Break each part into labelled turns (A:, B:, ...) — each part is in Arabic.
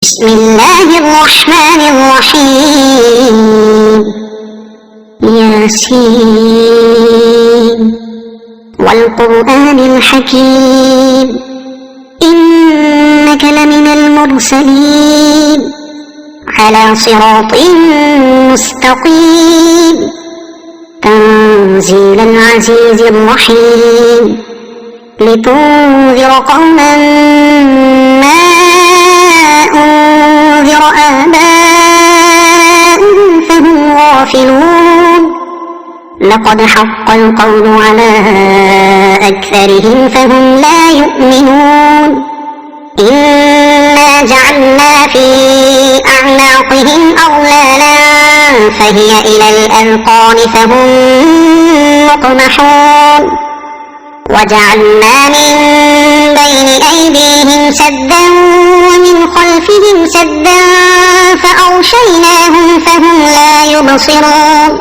A: بسم الله الرحمن الرحيم ياسين والقرآن الحكيم إنك لمن المرسلين على صراط مستقيم تنزيل العزيز الرحيم لتنذر قوما ما أنذر آباؤهم فهم غافلون لقد حق القول على أكثرهم فهم لا يؤمنون إنا جعلنا في أعناقهم أغلالا فهي إلى الأذقان فهم مقمحون وجعلنا من بين أيديهم سدا ومن خلفهم سدا فأغشيناهم فهم لا يبصرون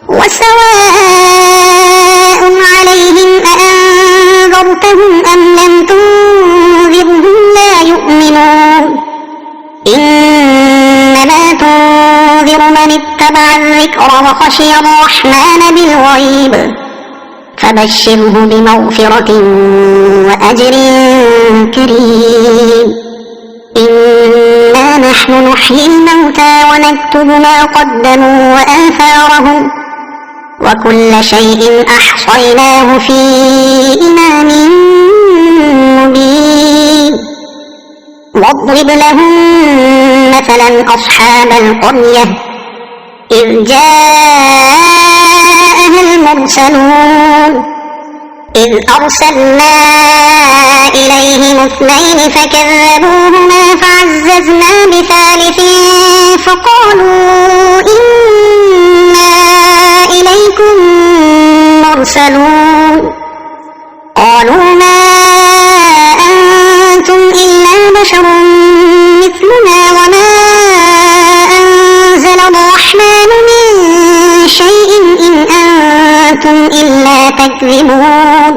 A: وسواء عليهم أأنذرتهم أم لم تنذرهم لا يؤمنون إنما تنذر من اتبع الذكر وخشي الرحمن بالغيب فبشره بمغفرة وأجر كريم إنا نحن نحيي الموتى ونكتب ما قدموا وآثارهم وكل شيء أحصيناه في إمام مبين واضرب لهم مثلا أصحاب القرية إذ جاءها المرسلون إذ أرسلنا إليهم اثنين فكذبوهما فعززنا بثالث فقالوا إنا إليكم مرسلون قالوا ما أنتم إلا بشر مثلنا وما أنزل الرحمن من شيء إن أنتم إلا تكذبون